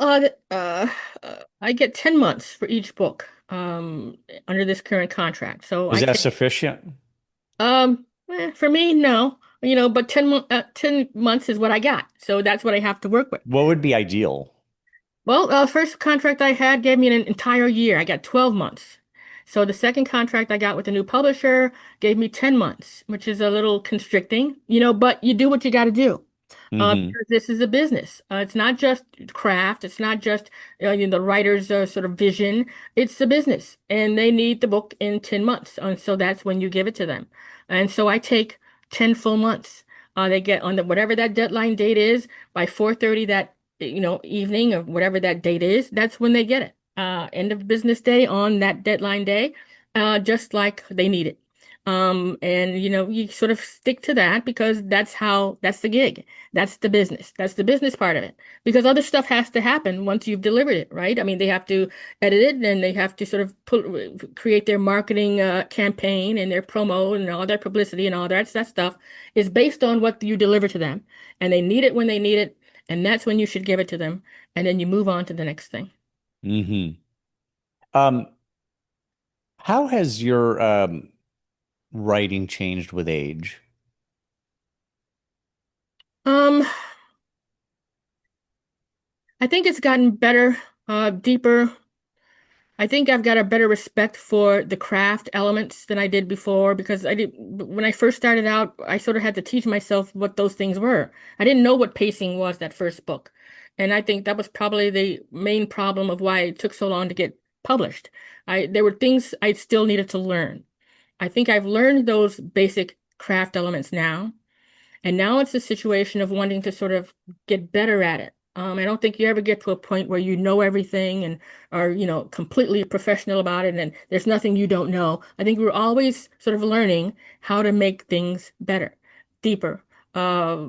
I get 10 months for each book under this current contract. So Is I that take sufficient? for me, no, but 10 months is what I got. So that's what I have to work with. What would be ideal? Well, first contract I had gave me an entire year. I got 12 months. So the second contract I got with the new publisher gave me 10 months, which is a little constricting, but you do what you got to do. Hmm. Because this is a business. It's not just craft. It's not just the writer's sort of vision. It's a business, and they need the book in 10 months. And so that's when you give it to them. And so I take 10 full months. They get on whatever that deadline date is by 4:30 that evening or whatever that date is. That's when they get it. End of business day on that deadline day, just like they need it. And you sort of stick to that because that's the gig. That's the business. That's the business part of it. Because other stuff has to happen once you've delivered it, right? I mean, they have to edit it and they have to sort of create their marketing campaign and their promo and all their publicity and all that stuff is based on what you deliver to them. And they need it when they need it. And that's when you should give it to them. And then you move on to the next thing. Hmm. Um, how has your writing changed with age? Um, I think it's gotten better, deeper. I think I've got a better respect for the craft elements than I did before because when I first started out, I sort of had to teach myself what those things were. I didn't know what pacing was that first book. And I think that was probably the main problem of why it took so long to get published. There were things I still needed to learn. I think I've learned those basic craft elements now. And now it's a situation of wanting to sort of get better at it. I don't think you ever get to a point where you know everything and are, completely professional about it and there's nothing you don't know. I think we're always sort of learning how to make things better, deeper, uh,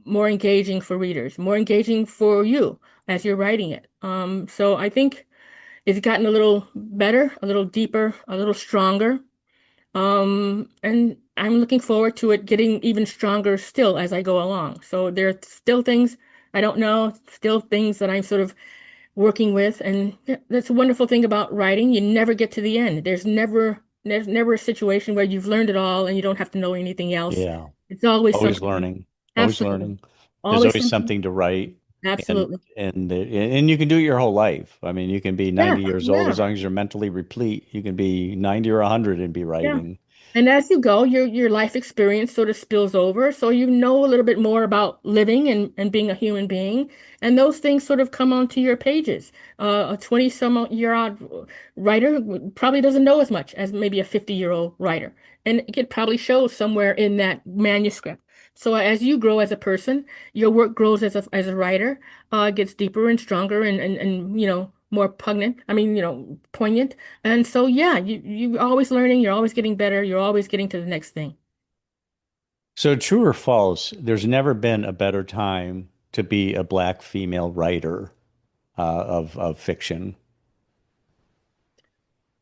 more engaging for readers, more engaging for you as you're writing it. So I think it's gotten a little better, a little deeper, a little stronger. And I'm looking forward to it getting even stronger still as I go along. So there are still things I don't know, still things that I'm sort of working with. And yeah, that's a wonderful thing about writing. You never get to the end. There's never a situation where you've learned it all and you don't have to know anything else. Yeah. It's always Always something. learning, always Absolutely. learning. There's Always always something. something to write, and Absolutely. and you can do it your whole life. I mean, you can be Yeah, 90 years old yeah. as long as you're mentally replete. You can be 90 or 100 and be Yeah. writing. And as you go, your life experience sort of spills over, so you know a little bit more about living and being a human being, and those things sort of come onto your pages. A 20 some year old writer probably doesn't know as much as maybe a 50-year-old writer, and it could probably show somewhere in that manuscript. So as you grow as a person, your work grows as a writer, gets deeper and stronger and more poignant. I mean, poignant. And so, yeah, you're always learning, you're always getting better, you're always getting to the next thing. So true or false, there's never been a better time to be a black female writer of fiction.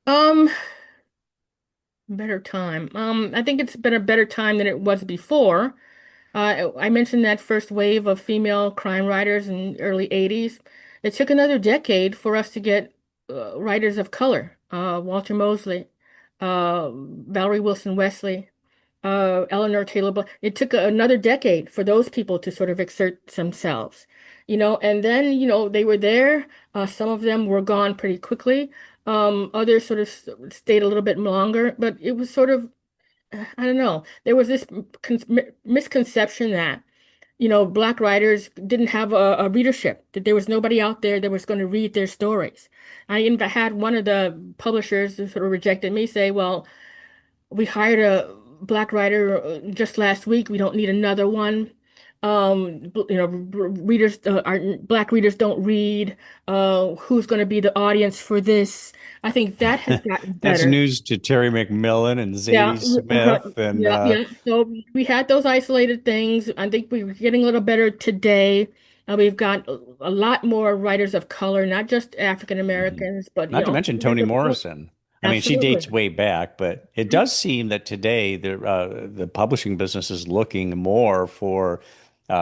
Um, Better time. I think it's been a better time than it was before. I mentioned that first wave of female crime writers in the early 80s. It took another decade for us to get writers of color. Walter Mosley, Valerie Wilson Wesley, Eleanor Taylor Block. It took another decade for those people to sort of exert themselves, and then, they were there. Some of them were gone pretty quickly. Others sort of stayed a little bit longer, but it was sort of, I don't know. There was this misconception that, Black writers didn't have a readership, that there was nobody out there that was going to read their stories. I even had one of the publishers who sort of rejected me say, well, we hired a black writer just last week. We don't need another one. Readers are black readers don't read. Who's going to be the audience for this? I think that has gotten That's better. news to Terry McMillan and Yeah, Zadie Smith and yeah, yeah. So we had those isolated things. I think we're getting a little better today. We've got a lot more writers of color, not just African Mhm. Americans, but Not to mention writers Toni of color. Morrison. I mean, she Absolutely. dates way back, but it does seem that today the publishing business is looking more for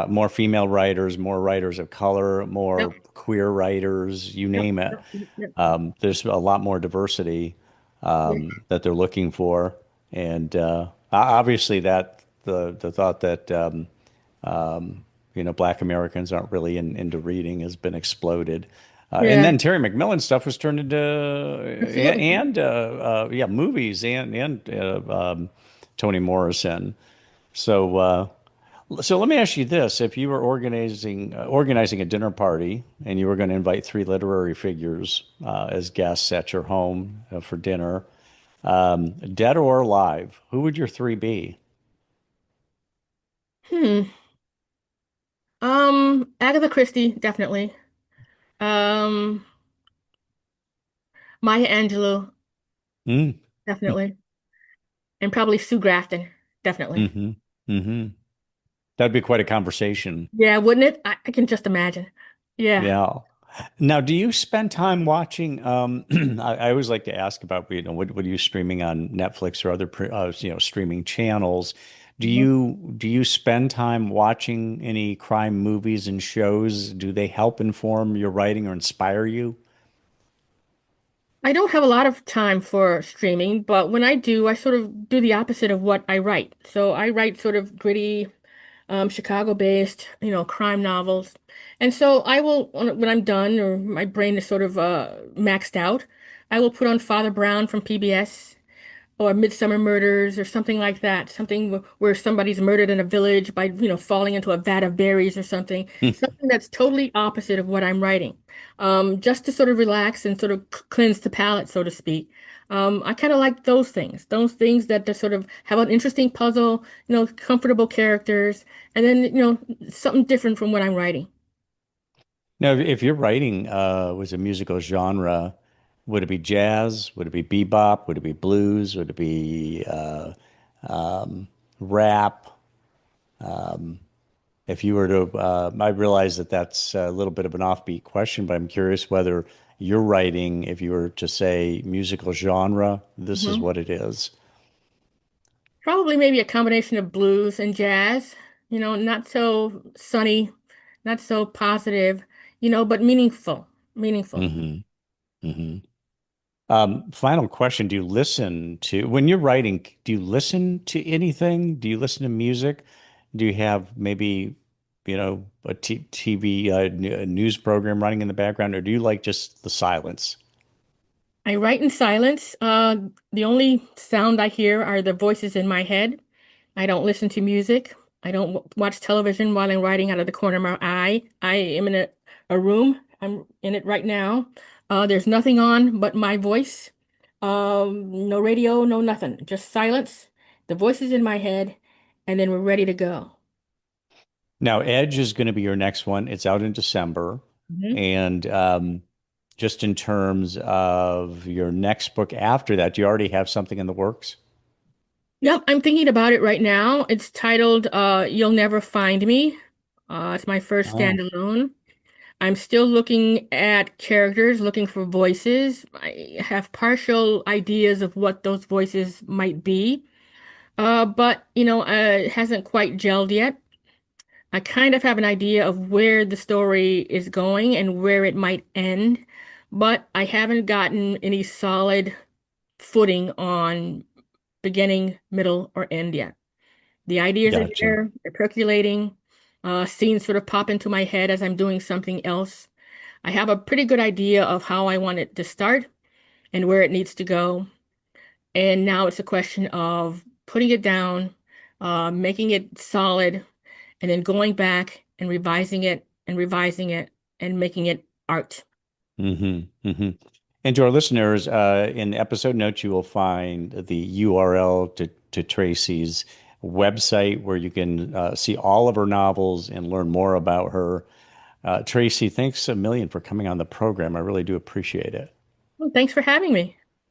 more female writers, more writers of color, more Yep. queer writers, you Yep. name it. Yep. Yep. There's a lot more diversity Yep. that they're looking for, and obviously that the thought that Black Americans aren't really into reading has been exploded. And Yeah, then Terry McMillan stuff was turned into absolutely. yeah, movies and Toni Morrison. So so let me ask you this: if you were organizing a dinner party and you were going to invite three literary figures as guests at your home for dinner, dead or alive, who would your three be? Hmm. Agatha Christie, definitely. Um, Maya Angelou, Mm. definitely. And probably Sue Grafton, definitely. Mm-hmm. Mm-hmm. That'd be quite a conversation. Yeah, wouldn't it? I can just imagine. Yeah. Yeah. Now, do you spend time watching? I always like to ask about, what are you streaming on Netflix or other, streaming channels? Mhm. Do you spend time watching any crime movies and shows? Do they help inform your writing or inspire you? I don't have a lot of time for streaming, but when I do, I sort of do the opposite of what I write. So I write sort of gritty, Chicago-based, crime novels. And so I will, when I'm done or my brain is sort of maxed out, I will put on Father Brown from PBS or Midsummer Murders or something like that. Something where somebody's murdered in a village by, falling into a vat of berries or something. Something that's totally opposite of what I'm writing. Just to sort of relax and sort of cleanse the palate, so to speak. I kind of like those things that sort of have an interesting puzzle, comfortable characters, and then, something different from what I'm writing. Now, if you're writing was a musical genre, would it be jazz? Would it be bebop? Would it be blues? Would it be rap? If you were to, I realize that that's a little bit of an offbeat question, but I'm curious whether you're writing, if you were to say musical genre, this is Hmm. what it is. Probably maybe a combination of blues and jazz, not so sunny, not so positive, but meaningful, meaningful. Hmm. Hmm. Final question. Do you listen to, when you're writing, do you listen to anything? Do you listen to music? Do you have maybe, a TV a news program running in the background, or do you like just the silence? I write in silence. The only sound I hear are the voices in my head. I don't listen to music. I don't watch television while I'm writing out of the corner of my eye. I am in a room. I'm in it right now. There's nothing on but my voice. No radio, no nothing. Just silence. The voices in my head, and then we're ready to go. Now, Edge is going to be your next one. It's out in December. Mhm. And just in terms of your next book after that, do you already have something in the works? Yep, I'm thinking about it right now. It's titled You'll Never Find Me. It's my first Oh. standalone. I'm still looking at characters, looking for voices. I have partial ideas of what those voices might be, but it hasn't quite gelled yet. I kind of have an idea of where the story is going and where it might end, but I haven't gotten any solid footing on beginning, middle, or end yet. The ideas are Gotcha. there, they're percolating. Scenes sort of pop into my head as I'm doing something else. I have a pretty good idea of how I want it to start and where it needs to go. And now it's a question of putting it down, making it solid, and then going back and revising it and making it art. Hmm. Hmm. And to our listeners, in episode notes, you will find the URL to Tracy's website where you can see all of her novels and learn more about her. Tracy, thanks a million for coming on the program. I really do appreciate it. Well, thanks for having me.